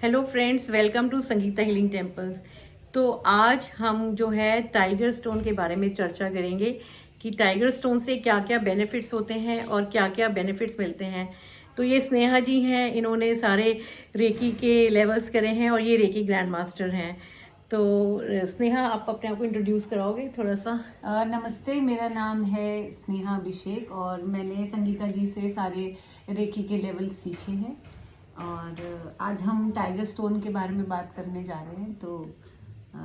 Hello friends, welcome to Sangeeta healing temples. तो आज हम जो है टाइगर स्टोन के बारे में चर्चा करेंगे कि टाइगर स्टोन से क्या क्या बेनिफिट्स होते हैं और क्या क्या बेनिफिट्स मिलते हैं। तो ये स्नेहा जी हैं, इन्होंने सारे रेकी के लेवल्स करे हैं और ये रेकी ग्रैंड मास्टर हैं। तो स्नेहा, आप अपने आप को इंट्रोड्यूस कराओगे थोड़ा सा? नमस्ते, मेरा नाम है स्नेहा अभिषेक और मैंने संगीता जी से सारे रेकी के लेवल सीखे हैं। और आज हम टाइगर स्टोन के बारे में बात करने जा रहे हैं। तो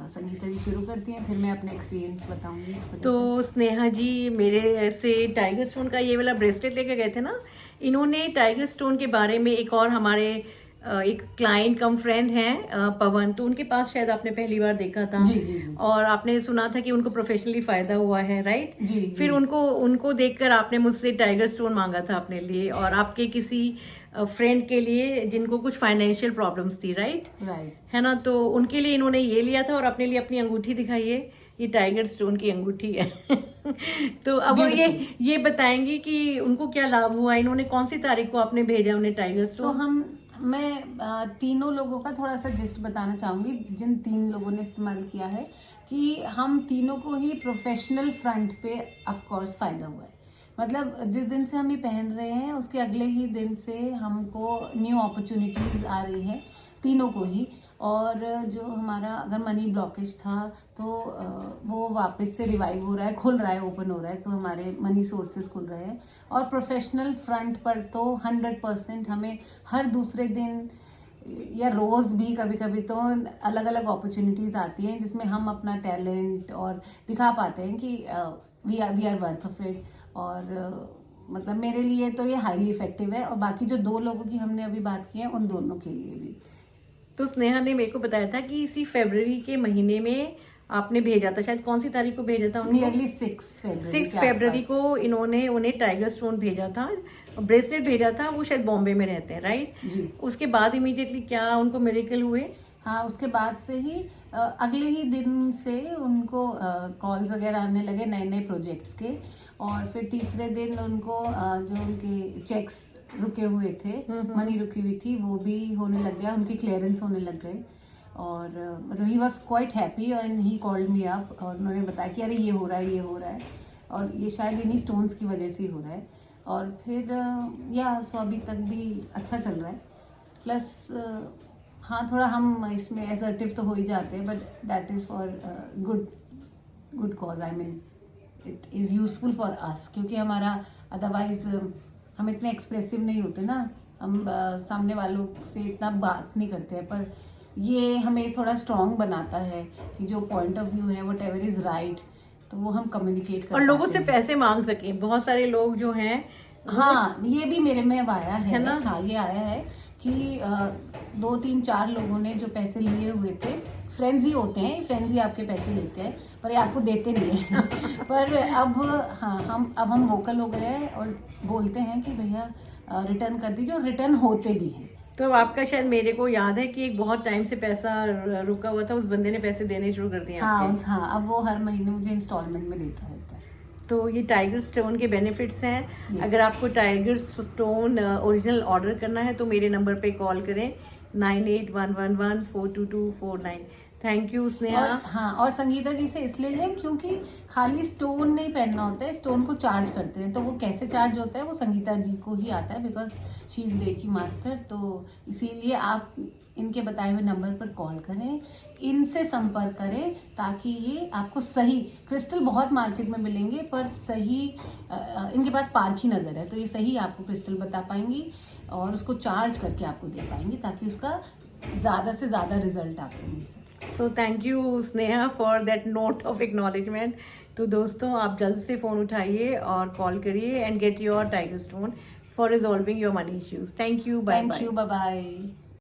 संगीता जी शुरू करती हैं, फिर मैं अपना एक्सपीरियंस बताऊंगी इसको तो लेकर। स्नेहा जी मेरे ऐसे टाइगर स्टोन का ये वाला ब्रेसलेट लेके गए थे ना, इन्होंने टाइगर स्टोन के बारे में एक और हमारे एक क्लाइंट कम फ्रेंड हैं पवन, तो उनके पास शायद आपने पहली बार देखा था। जी जी जी और आपने सुना था कि उनको प्रोफेशनली फायदा हुआ है, राइट? जी जी। फिर उनको उनको देखकर आपने मुझसे टाइगर स्टोन मांगा था अपने लिए और आपके किसी फ्रेंड के लिए जिनको कुछ फाइनेंशियल प्रॉब्लम्स थी, राइट? राइट। है ना? तो उनके लिए इन्होंने ये लिया था और अपने लिए अपनी अंगूठी दिखाई है, ये टाइगर स्टोन की अंगूठी है। तो अब वो ब्यूटीफुल। ये बताएंगी कि उनको क्या लाभ हुआ, इन्होंने कौन सी तारीख को आपने भेजा उन्हें टाइगर स्टोन? मैं तीनों लोगों का थोड़ा सा जिस्ट बताना चाहूँगी, जिन 3 लोगों ने इस्तेमाल किया है, कि हम तीनों को ही प्रोफेशनल फ्रंट पे ऑफ कोर्स फ़ायदा हुआ है। मतलब जिस दिन से हम ये पहन रहे हैं उसके अगले ही दिन से हमको न्यू अपॉर्चुनिटीज़ आ रही है, तीनों को ही। और जो हमारा अगर मनी ब्लॉकेज था तो वो वापस से रिवाइव हो रहा है, खुल रहा है, ओपन हो रहा है। तो हमारे मनी सोर्सेज खुल रहे हैं। और प्रोफेशनल फ्रंट पर तो 100% हमें हर दूसरे दिन या रोज़ भी कभी कभी तो अलग अलग अपॉर्चुनिटीज़ आती हैं जिसमें हम अपना टैलेंट और दिखा पाते हैं कि we are worth of it. और मतलब मेरे लिए तो ये हाईली इफेक्टिव है, और बाकी जो 2 लोगों की हमने अभी बात की है उन दोनों के लिए भी। तो स्नेहा ने मेरे को बताया था कि इसी फरवरी के महीने में आपने भेजा था, शायद कौन सी तारीख को भेजा था उनको? नियरली 6 फरवरी 6 के फरवरी आसपास। को इन्होंने उन्हें टाइगर स्टोन भेजा था, ब्रेसलेट भेजा था। वो शायद बॉम्बे में रहते हैं, राइट? जी। उसके बाद इमीडिएटली क्या उनको मिरेकल हुए? हाँ, उसके बाद से ही अगले ही दिन से उनको कॉल्स वगैरह आने लगे नए नए प्रोजेक्ट्स के। और फिर तीसरे दिन उनको जो उनके चेक्स रुके हुए थे, मनी रुकी हुई थी, वो भी होने लग गया, उनकी क्लियरेंस होने लग गए। और मतलब he was quite happy and he called me up, और उन्होंने बताया कि अरे ये हो रहा है, ये हो रहा है, और ये शायद इन्हीं स्टोन्स की वजह से ही हो रहा है। और फिर सो अभी तक भी अच्छा चल रहा है। प्लस हाँ, थोड़ा हम इसमें एसर्टिव तो हो ही जाते हैं, but that is for good cause. I mean it is useful for us, क्योंकि हमारा अदरवाइज हम इतने एक्सप्रेसिव नहीं होते ना, हम सामने वालों से इतना बात नहीं करते हैं। पर ये हमें थोड़ा स्ट्रॉन्ग बनाता है कि जो पॉइंट ऑफ व्यू है वट एवर इज़ राइट, तो वो हम कम्युनिकेट कर और लोगों पाते से हैं। पैसे मांग सके, बहुत सारे लोग जो हैं हाँ, ये भी मेरे में अब आया है ना? हाँ, ये आया है कि 2 3 4 लोगों ने जो पैसे लिए हुए थे, फ्रेंड्स ही होते हैं, फ्रेंड्स ही आपके पैसे लेते हैं, पर ये आपको देते नहीं हैं। पर अब हाँ, हम वोकल हो गए हैं और बोलते हैं कि भैया रिटर्न कर दीजिए, और रिटर्न होते भी हैं। तो आपका शायद, मेरे को याद है कि एक बहुत टाइम से पैसा रुका हुआ था, उस बंदे ने पैसे देने शुरू कर दिए हाँ आपके। हाँ, अब वो हर महीने मुझे इंस्टॉलमेंट में देता रहता है। तो ये टाइगर स्टोन के बेनिफिट्स हैं। Yes. अगर आपको टाइगर स्टोन ओरिजिनल ऑर्डर करना है तो मेरे नंबर पे कॉल करें 9811142249। Thank you Sneha. और हाँ, और संगीता जी से इसलिए लें क्योंकि खाली स्टोन नहीं पहनना होता है, स्टोन को चार्ज करते हैं। तो वो कैसे चार्ज होता है वो संगीता जी को ही आता है, because she is reiki master. तो इसीलिए आप इनके बताए हुए नंबर पर कॉल करें, इनसे संपर्क करें, ताकि ये आपको सही क्रिस्टल, बहुत मार्केट में मिलेंगे पर सही इनके पास पार्क ही नज़र है, तो ये सही आपको क्रिस्टल बता पाएंगी और उसको चार्ज करके आपको दे पाएंगी, ताकि उसका ज़्यादा से ज़्यादा रिजल्ट आपको मिल सके। So thank you Sneha for that note of acknowledgement. तो दोस्तों, आप जल्द से फ़ोन उठाइए और कॉल करिए and get your tiger stone for resolving your money issues. Thank you, bye thank bye. You, bye bye.